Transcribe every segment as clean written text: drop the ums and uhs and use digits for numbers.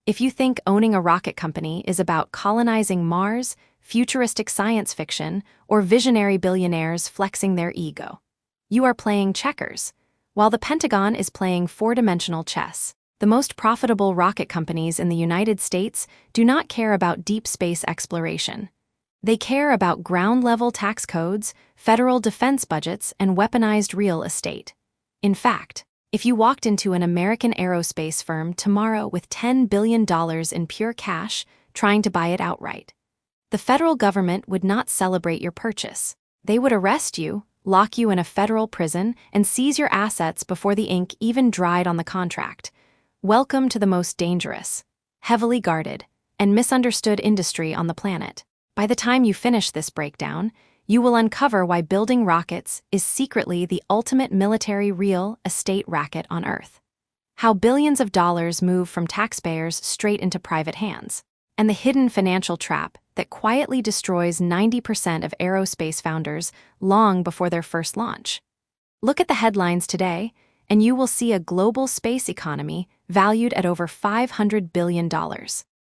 If you think owning a rocket company is about colonizing Mars, futuristic science fiction, or visionary billionaires flexing their ego, you are playing checkers, while the Pentagon is playing four-dimensional chess. The most profitable rocket companies in the United States do not care about deep space exploration. They care about ground-level tax codes, federal defense budgets, and weaponized real estate. In fact, if you walked into an American aerospace firm tomorrow with $10 billion in pure cash, trying to buy it outright, the federal government would not celebrate your purchase. They would arrest you, lock you in a federal prison, and seize your assets before the ink even dried on the contract. Welcome to the most dangerous, heavily guarded, and misunderstood industry on the planet. By the time you finish this breakdown, you will uncover why building rockets is secretly the ultimate military real estate racket on Earth. How billions of dollars move from taxpayers straight into private hands, and the hidden financial trap that quietly destroys 90% of aerospace founders long before their first launch. Look at the headlines today, and you will see a global space economy valued at over $500 billion.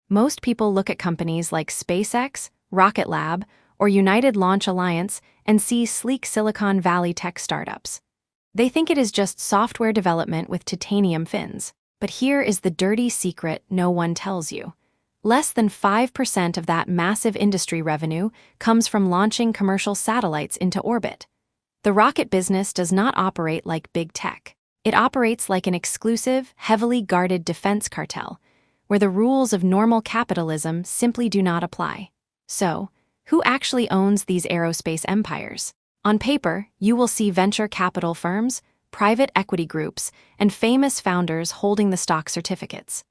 Most people look at companies like SpaceX, Rocket Lab, or United Launch Alliance and see sleek Silicon Valley tech startups. They think it is just software development with titanium fins. But here is the dirty secret no one tells you. Less than 5% of that massive industry revenue comes from launching commercial satellites into orbit. The rocket business does not operate like big tech. It operates like an exclusive, heavily guarded defense cartel, where the rules of normal capitalism simply do not apply. So, who actually owns these aerospace empires? On paper, you will see venture capital firms, private equity groups, and famous founders holding the stock certificates.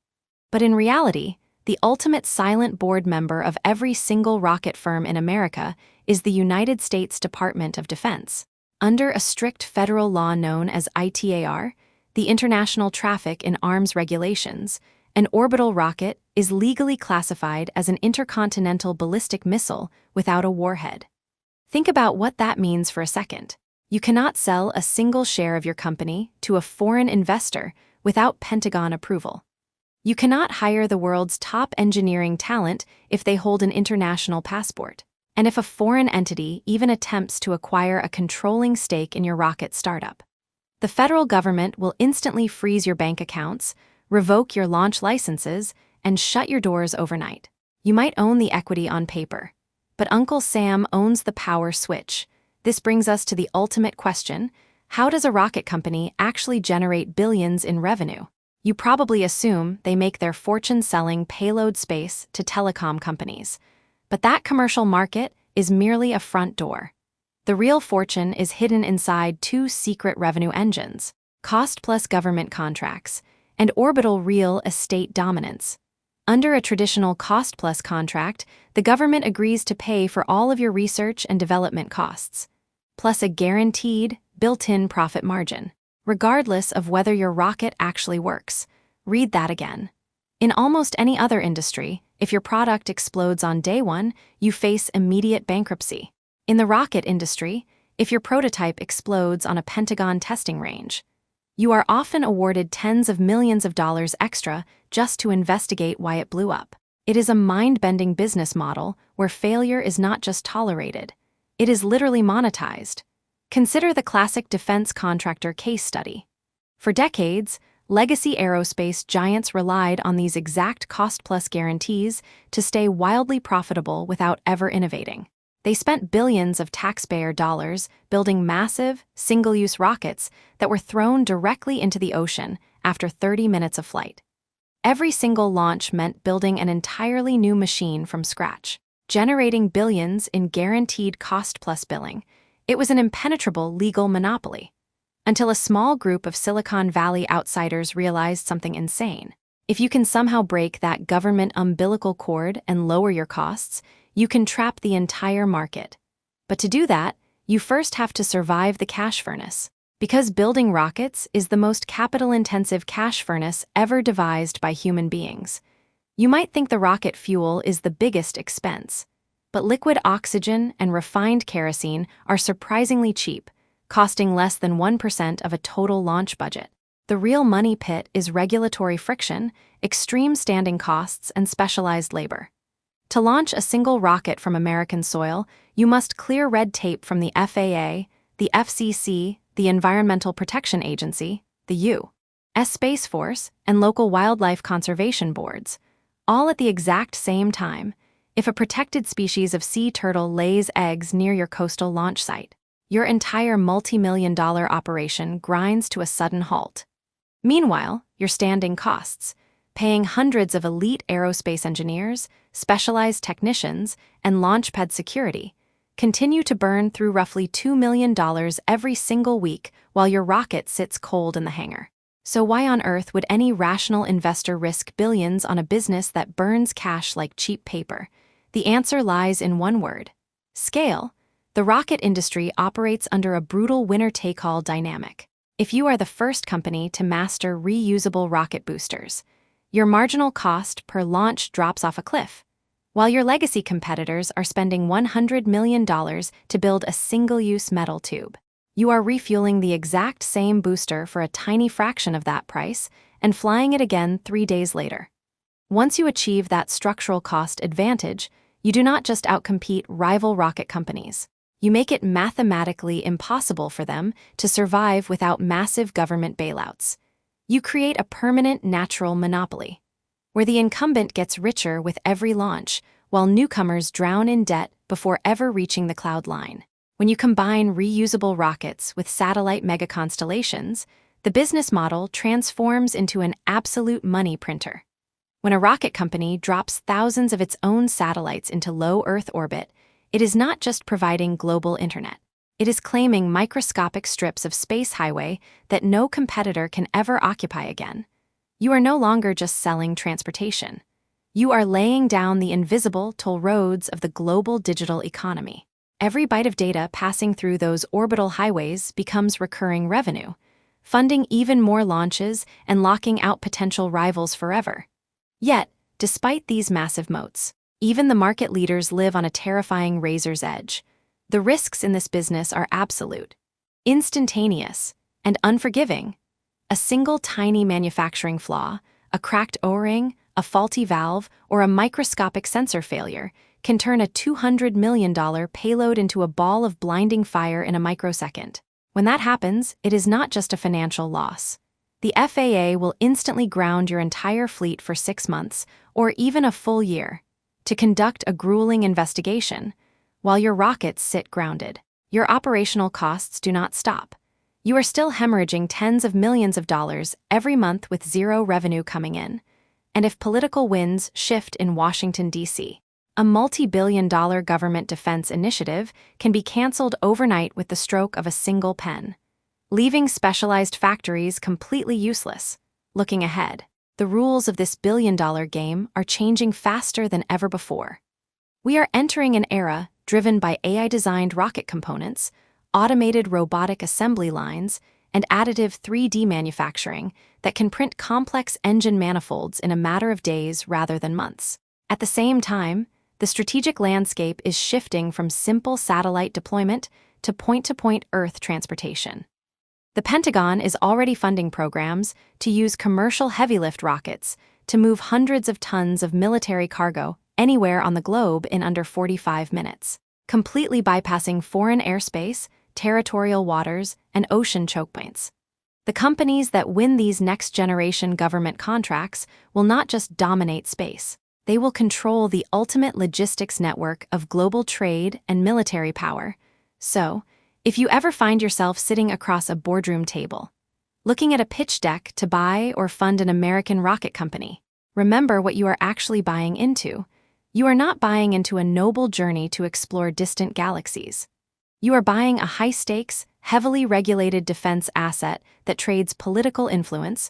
But in reality, the ultimate silent board member of every single rocket firm in America is the United States Department of Defense. Under a strict federal law known as ITAR, the International Traffic in Arms Regulations, an orbital rocket is legally classified as an intercontinental ballistic missile without a warhead. Think about what that means for a second. You cannot sell a single share of your company to a foreign investor without Pentagon approval. You cannot hire the world's top engineering talent if they hold an international passport. And if a foreign entity even attempts to acquire a controlling stake in your rocket startup, the federal government will instantly freeze your bank accounts, revoke your launch licenses, and shut your doors overnight. You might own the equity on paper, but Uncle Sam owns the power switch. This brings us to the ultimate question: how does a rocket company actually generate billions in revenue? You probably assume they make their fortune selling payload space to telecom companies. But that commercial market is merely a front door. The real fortune is hidden inside two secret revenue engines: cost-plus government contracts and orbital real estate dominance. Under a traditional cost-plus contract, the government agrees to pay for all of your research and development costs, plus a guaranteed, built-in profit margin, regardless of whether your rocket actually works. Read that again. In almost any other industry, if your product explodes on day one, you face immediate bankruptcy. In the rocket industry, if your prototype explodes on a Pentagon testing range, you are often awarded tens of millions of dollars extra just to investigate why it blew up. It is a mind-bending business model where failure is not just tolerated, it is literally monetized. Consider the classic defense contractor case study. For decades, legacy aerospace giants relied on these exact cost-plus guarantees to stay wildly profitable without ever innovating. They spent billions of taxpayer dollars building massive, single-use rockets that were thrown directly into the ocean after 30 minutes of flight. Every single launch meant building an entirely new machine from scratch, generating billions in guaranteed cost-plus billing. It was an impenetrable legal monopoly. Until a small group of Silicon Valley outsiders realized something insane. If you can somehow break that government umbilical cord and lower your costs, you can trap the entire market. But to do that, you first have to survive the cash furnace. Because building rockets is the most capital-intensive cash furnace ever devised by human beings. You might think the rocket fuel is the biggest expense, but liquid oxygen and refined kerosene are surprisingly cheap, costing less than 1% of a total launch budget. The real money pit is regulatory friction, extreme standing costs, and specialized labor. To launch a single rocket from American soil, you must clear red tape from the FAA, the FCC, the Environmental Protection Agency, the U.S. Space Force, and local wildlife conservation boards, all at the exact same time. If a protected species of sea turtle lays eggs near your coastal launch site, your entire multi-million-dollar operation grinds to a sudden halt. Meanwhile, your standing costs, paying hundreds of elite aerospace engineers, specialized technicians, and launchpad security, continue to burn through roughly $2 million every single week while your rocket sits cold in the hangar. So why on earth would any rational investor risk billions on a business that burns cash like cheap paper? The answer lies in one word: scale. The rocket industry operates under a brutal winner-take-all dynamic. If you are the first company to master reusable rocket boosters, your marginal cost per launch drops off a cliff, while your legacy competitors are spending $100 million to build a single-use metal tube. You are refueling the exact same booster for a tiny fraction of that price and flying it again 3 days later. Once you achieve that structural cost advantage, you do not just outcompete rival rocket companies. You make it mathematically impossible for them to survive without massive government bailouts. You create a permanent natural monopoly, where the incumbent gets richer with every launch, while newcomers drown in debt before ever reaching the cloud line. When you combine reusable rockets with satellite megaconstellations, the business model transforms into an absolute money printer. When a rocket company drops thousands of its own satellites into low Earth orbit, it is not just providing global internet. It is claiming microscopic strips of space highway that no competitor can ever occupy again. You are no longer just selling transportation. You are laying down the invisible toll roads of the global digital economy. Every byte of data passing through those orbital highways becomes recurring revenue, funding even more launches and locking out potential rivals forever. Yet, despite these massive moats, even the market leaders live on a terrifying razor's edge. The risks in this business are absolute, instantaneous, and unforgiving. A single tiny manufacturing flaw, a cracked O-ring, a faulty valve, or a microscopic sensor failure can turn a $200 million payload into a ball of blinding fire in a microsecond. When that happens, it is not just a financial loss. The FAA will instantly ground your entire fleet for 6 months, or even a full year, to conduct a grueling investigation, while your rockets sit grounded. Your operational costs do not stop. You are still hemorrhaging tens of millions of dollars every month with zero revenue coming in. And if political winds shift in Washington, D.C., a multi-billion-dollar government defense initiative can be canceled overnight with the stroke of a single pen, leaving specialized factories completely useless. Looking ahead, the rules of this billion-dollar game are changing faster than ever before. We are entering an era driven by AI-designed rocket components, automated robotic assembly lines, and additive 3D manufacturing that can print complex engine manifolds in a matter of days rather than months. At the same time, the strategic landscape is shifting from simple satellite deployment to point-to-point Earth transportation. The Pentagon is already funding programs to use commercial heavy-lift rockets to move hundreds of tons of military cargo anywhere on the globe in under 45 minutes, completely bypassing foreign airspace, territorial waters, and ocean choke points. The companies that win these next-generation government contracts will not just dominate space. They will control the ultimate logistics network of global trade and military power. So, if you ever find yourself sitting across a boardroom table, looking at a pitch deck to buy or fund an American rocket company, remember what you are actually buying into. You are not buying into a noble journey to explore distant galaxies. You are buying a high-stakes, heavily regulated defense asset that trades political influence,